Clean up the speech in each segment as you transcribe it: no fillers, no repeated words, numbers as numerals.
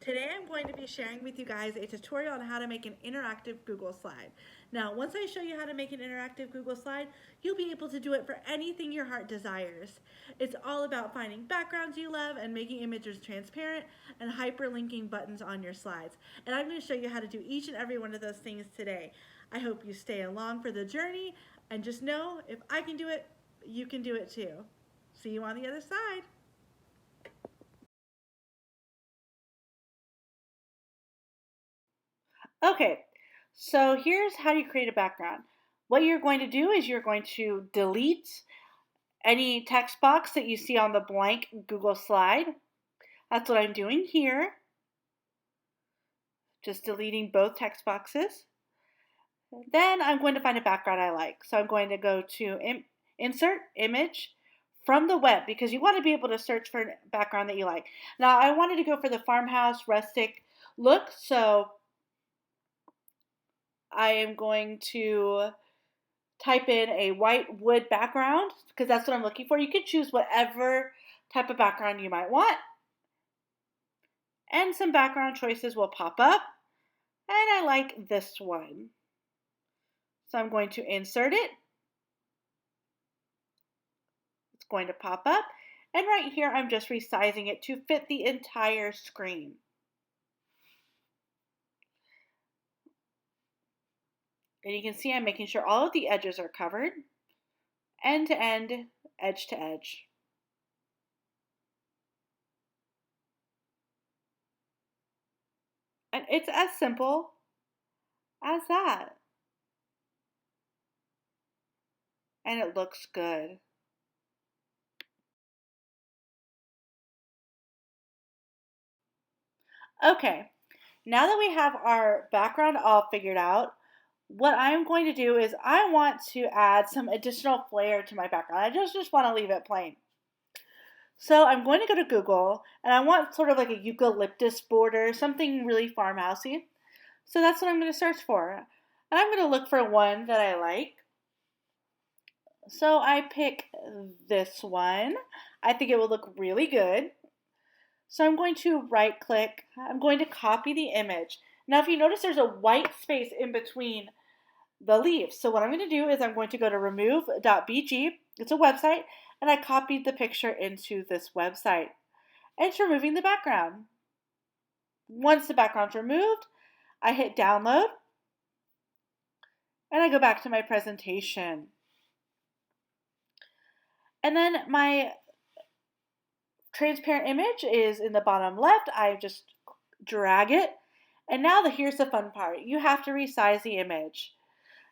Today I'm going to be sharing with you guys a tutorial on how to make an interactive Google slide. Now, once I show you how to make an interactive Google slide, you'll be able to do it for anything your heart desires. It's all about finding backgrounds you love and making images transparent and hyperlinking buttons on your slides. And I'm going to show you how to do each and every one of those things today. I hope you stay along for the journey and just know if I can do it, you can do it too. See you on the other side. Okay, so here's how you create a background. What you're going to do is you're going to delete any text box that you see on the blank Google slide. That's what I'm doing here. Just deleting both text boxes. Then I'm going to find a background I like. So I'm going to go to Insert Image from the web because you want to be able to search for a background that you like. Now I wanted to go for the farmhouse rustic look, so I am going to type in a white wood background because that's what I'm looking for. You can choose whatever type of background you might want. And some background choices will pop up. And I like this one. So I'm going to insert it. It's going to pop up. And right here, I'm just resizing it to fit the entire screen. And you can see I'm making sure all of the edges are covered, end to end, edge to edge. And it's as simple as that. And it looks good. Okay, now that we have our background all figured out, what I'm going to do is I want to add some additional flair to my background. I just want to leave it plain. So I'm going to go to Google and I want sort of like a eucalyptus border, something really farmhousey. So that's what I'm going to search for. And I'm going to look for one that I like. So I pick this one. I think it will look really good. So I'm going to right click. I'm going to copy the image. Now if you notice there's a white space in between the leaves. So what I'm going to do is I'm going to go to remove.bg. It's a website, and I copied the picture into this website. And it's removing the background. Once the background's removed, I hit download, and I go back to my presentation. And then my transparent image is in the bottom left. I just drag it. And now here's the fun part. You have to resize the image.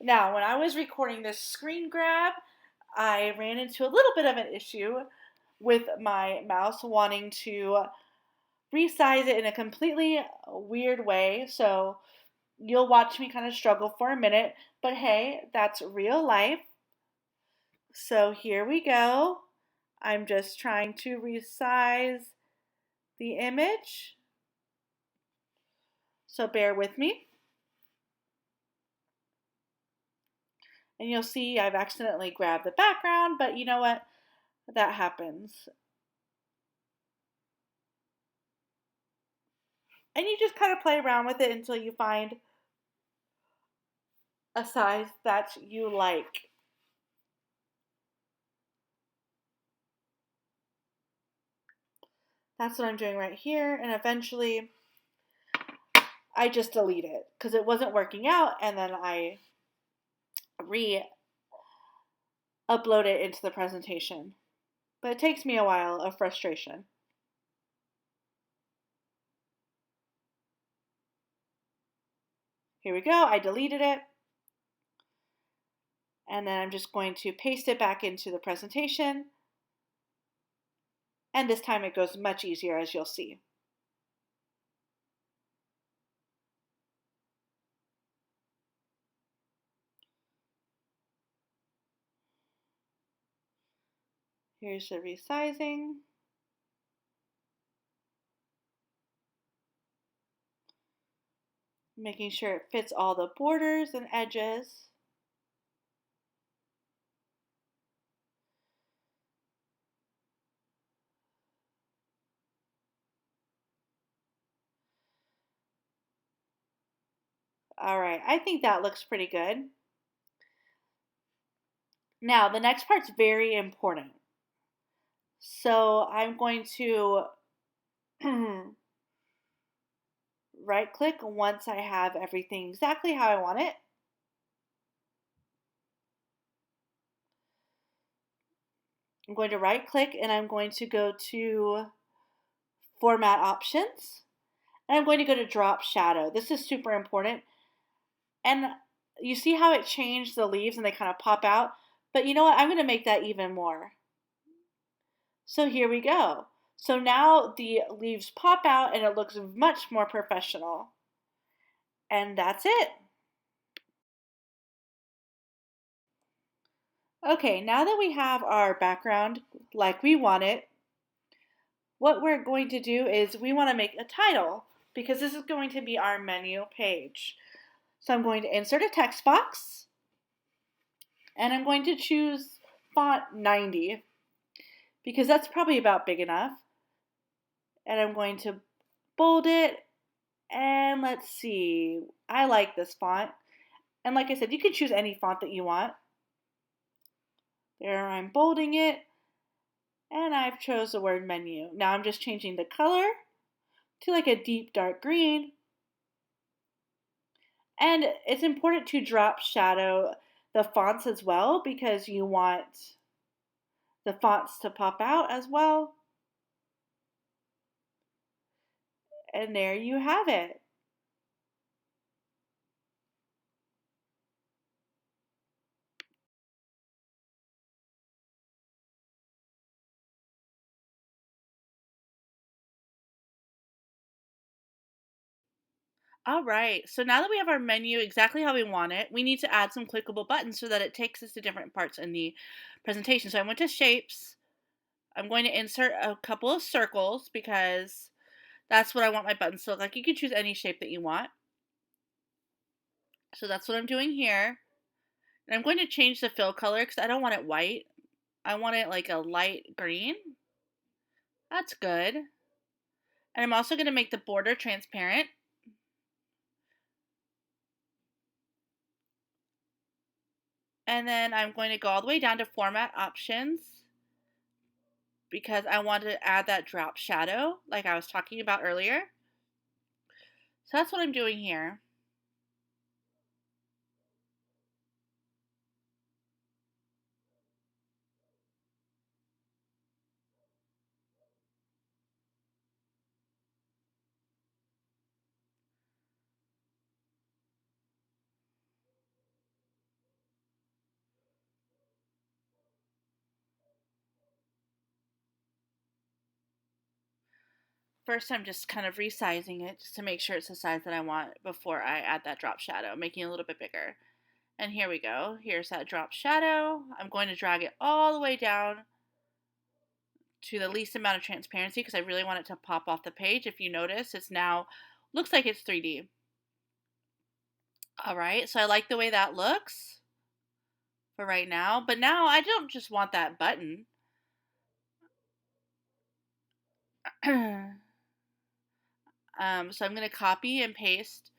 Now, when I was recording this screen grab, I ran into a little bit of an issue with my mouse wanting to resize it in a completely weird way. So you'll watch me kind of struggle for a minute, but hey, that's real life. So here we go. I'm just trying to resize the image. So bear with me. And you'll see I've accidentally grabbed the background, but you know what? That happens. And you just kind of play around with it until you find a size that you like. That's what I'm doing right here, and eventually I just delete it because it wasn't working out, and then I re-upload it into the presentation. But it takes me a while of frustration. Here we go, I deleted it. And then I'm just going to paste it back into the presentation. And this time it goes much easier, as you'll see. Here's the resizing. Making sure it fits all the borders and edges. All right, I think that looks pretty good. Now, the next part's very important. So I'm going to right click once I have everything exactly how I want it. I'm going to right click and I'm going to go to Format Options. And I'm going to go to Drop Shadow. This is super important. And you see how it changed the leaves and they kind of pop out? But you know what? I'm going to make that even more. So here we go. So now the leaves pop out and it looks much more professional. And that's it. Okay, now that we have our background like we want it, what we're going to do is we want to make a title because this is going to be our menu page. So I'm going to insert a text box and I'm going to choose font 90 because that's probably about big enough. And I'm going to bold it and let's see, I like this font. And like I said, you can choose any font that you want. There, I'm bolding it and I've chose the word menu. Now I'm just changing the color to like a deep dark green. And it's important to drop shadow the fonts as well because you want the fonts to pop out as well. And there you have it. All right, so now that we have our menu exactly how we want it, we need to add some clickable buttons so that it takes us to different parts in the presentation. So I went to shapes. I'm going to insert a couple of circles because that's what I want my buttons to look like. You can choose any shape that you want. So that's what I'm doing here. And I'm going to change the fill color because I don't want it white. I want it like a light green. That's good. And I'm also going to make the border transparent. And then I'm going to go all the way down to Format Options because I want to add that drop shadow like I was talking about earlier. So that's what I'm doing here. First, I'm just kind of resizing it just to make sure it's the size that I want before I add that drop shadow, making it a little bit bigger. And here we go. Here's that drop shadow. I'm going to drag it all the way down to the least amount of transparency because I really want it to pop off the page. If you notice, it's now looks like it's 3D. All right, so I like the way that looks for right now, but now I don't just want that button. So I'm going to copy and paste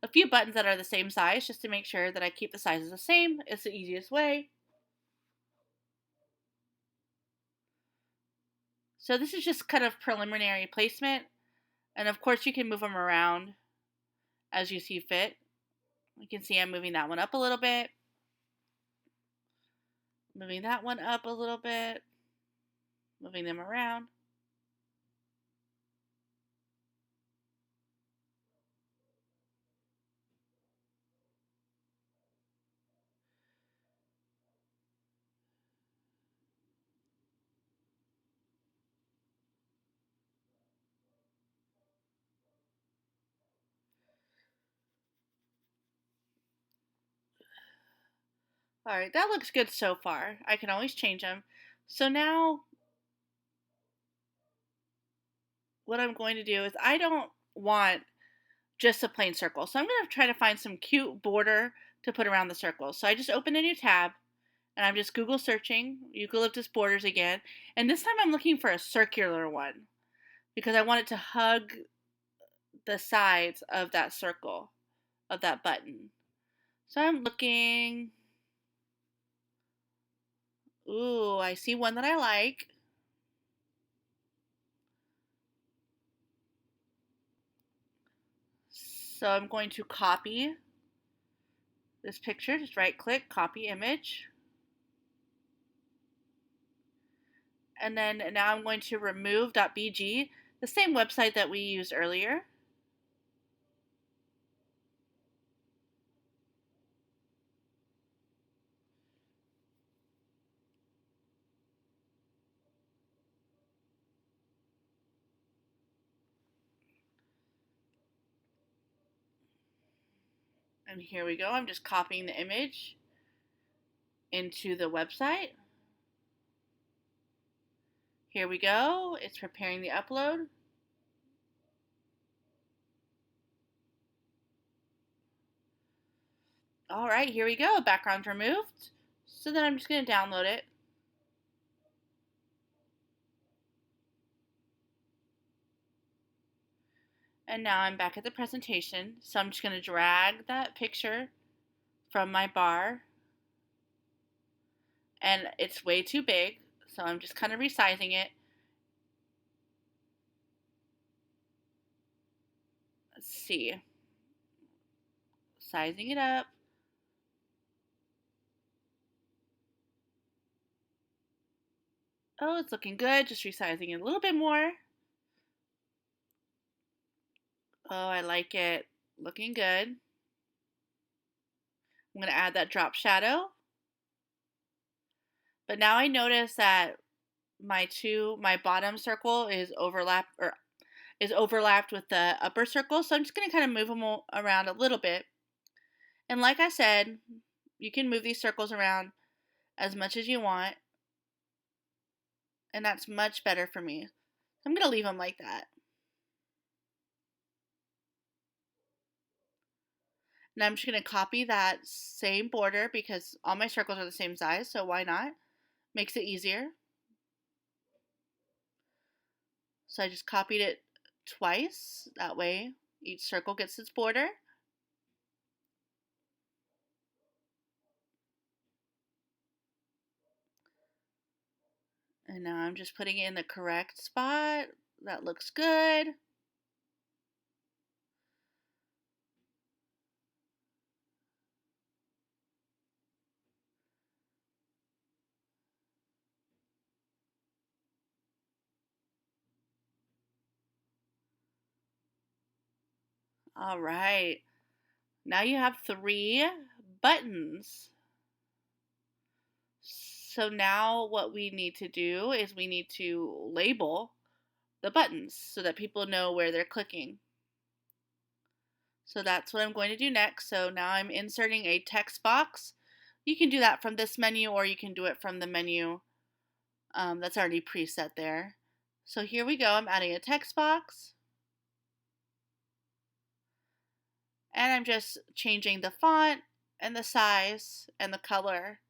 a few buttons that are the same size just to make sure that I keep the sizes the same. It's the easiest way. So this is just kind of preliminary placement. And of course you can move them around as you see fit. You can see I'm moving that one up a little bit. Moving that one up a little bit. Moving them around. All right, that looks good so far. I can always change them. So now what I'm going to do is I don't want just a plain circle. So I'm going to try to find some cute border to put around the circle. So I just open a new tab and I'm just Google searching eucalyptus borders again. And this time I'm looking for a circular one because I want it to hug the sides of that circle of that button. So I'm looking. Ooh, I see one that I like. So I'm going to copy this picture. Just right click, copy image. And then now I'm going to remove.bg, the same website that we used earlier. And here we go. I'm just copying the image into the website. Here we go. It's preparing the upload. All right, here we go. Background removed. So then I'm just going to download it. And now I'm back at the presentation. So I'm just going to drag that picture from my bar. And it's way too big. So I'm just kind of resizing it. Let's see. Sizing it up. Oh, it's looking good. Just resizing it a little bit more. Oh, I like it. Looking good. I'm going to add that drop shadow. But now I notice that my bottom circle is overlapped with the upper circle. So I'm just going to kind of move them around a little bit. And like I said, you can move these circles around as much as you want. And that's much better for me. I'm going to leave them like that. Now I'm just going to copy that same border because all my circles are the same size, so why not? Makes it easier. So I just copied it twice. That way each circle gets its border. And now I'm just putting it in the correct spot. That looks good. All right. Now you have 3 buttons. So now what we need to do is we need to label the buttons so that people know where they're clicking. So that's what I'm going to do next. So now I'm inserting a text box. You can do that from this menu or you can do it from the menu that's already preset there. So here we go. I'm adding a text box. And I'm just changing the font and the size and the color.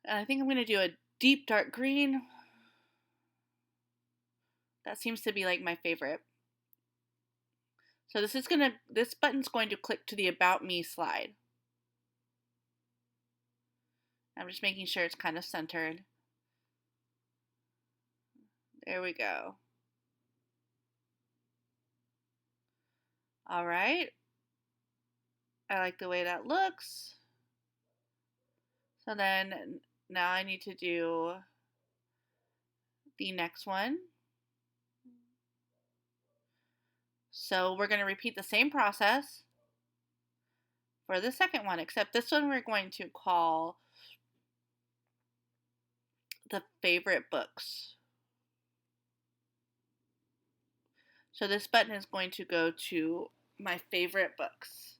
And I think I'm going to do a deep dark green. That seems to be like my favorite. So this button's going to click to the About Me slide. I'm just making sure it's kind of centered. There we go. All right. I like the way that looks. So then now I need to do the next one. So we're going to repeat the same process for the second one, except this one we're going to call the favorite books. So this button is going to go to my favorite books.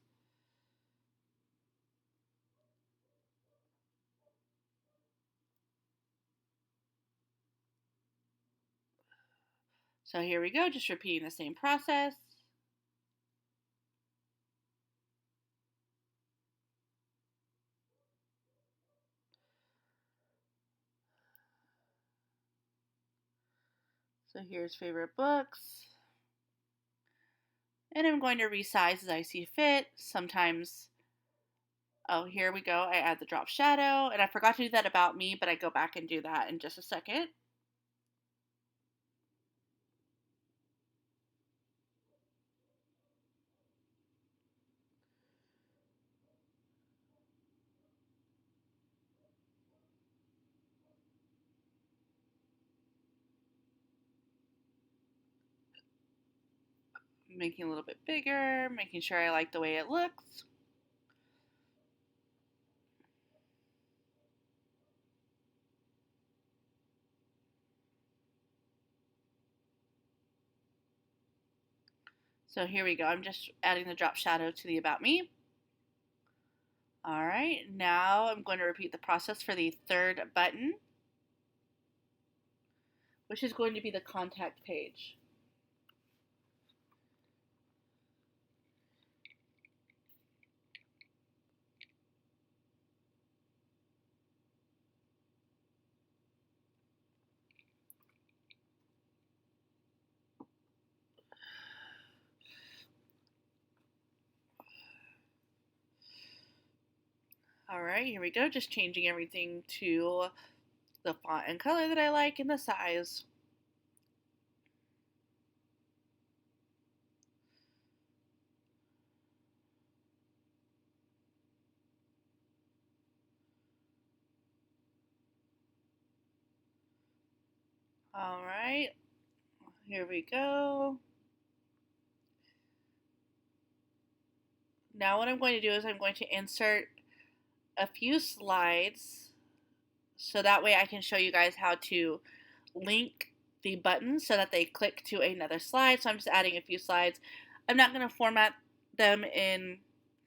So here we go, just repeating the same process. So here's favorite books. And I'm going to resize as I see fit. Sometimes, oh, here we go. I add the drop shadow. And I forgot to do that about me, but I go back and do that in just a second. Making it a little bit bigger, making sure I like the way it looks. So here we go. I'm just adding the drop shadow to the About Me. All right, now I'm going to repeat the process for the third button, which is going to be the contact page. All right, here we go. Just changing everything to the font and color that I like and the size. All right, here we go. Now what I'm going to do is I'm going to insert a few slides so that way I can show you guys how to link the buttons so that they click to another slide. So I'm just adding a few slides. I'm not going to format them in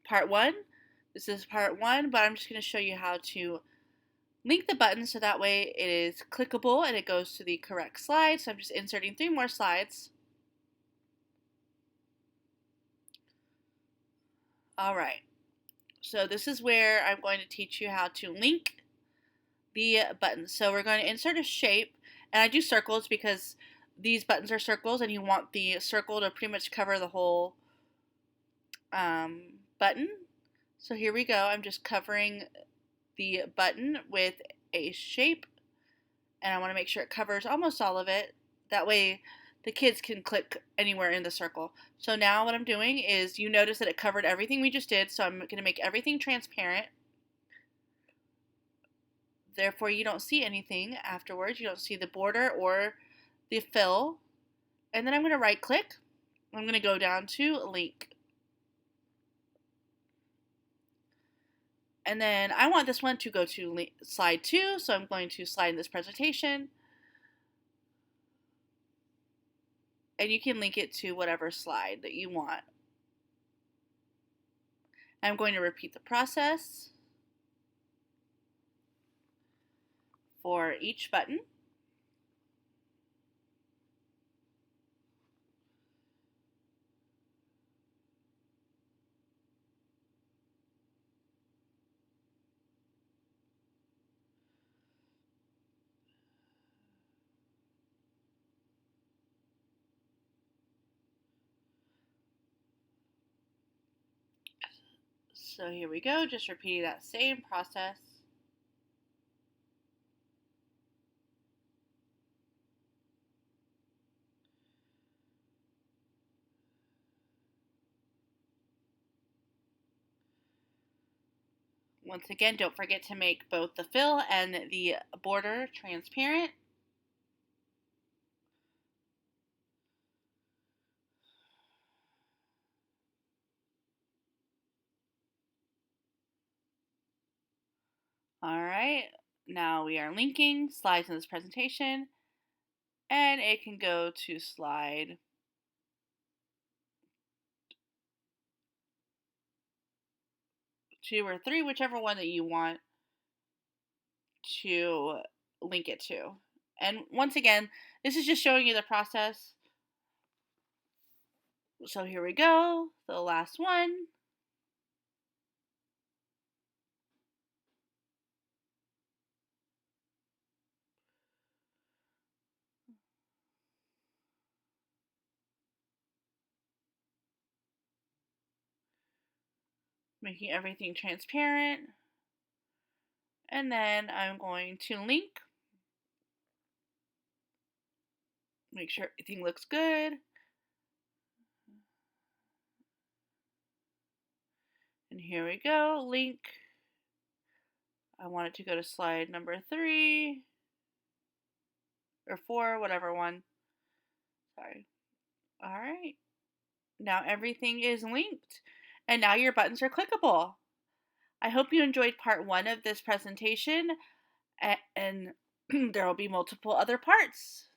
part one. This is part one, but I'm just going to show you how to link the buttons so that way it is clickable and it goes to the correct slide. So I'm just inserting 3 more slides. All right. So this is where I'm going to teach you how to link the buttons. So we're going to insert a shape, and I do circles because these buttons are circles and you want the circle to pretty much cover the whole button. So here we go. I'm just covering the button with a shape, and I want to make sure it covers almost all of it. That way the kids can click anywhere in the circle. So now what I'm doing is, you notice that it covered everything we just did, so I'm going to make everything transparent. Therefore, you don't see anything afterwards. You don't see the border or the fill. And then I'm going to right click. I'm going to go down to link. And then I want this one to go to slide 2, so I'm going to slide in this presentation. And you can link it to whatever slide that you want. I'm going to repeat the process for each button. So here we go, just repeating that same process. Once again, don't forget to make both the fill and the border transparent. All right, now we are linking slides in this presentation, and it can go to slide 2 or 3, whichever one that you want to link it to. And once again, this is just showing you the process. So here we go, the last one. making everything transparent. And then I'm going to link, make sure everything looks good. And here we go, link. I want it to go to slide number 3 or 4, whatever one. Sorry. All right. Now everything is linked, and now your buttons are clickable. I hope you enjoyed part 1 of this presentation, and there will be multiple other parts.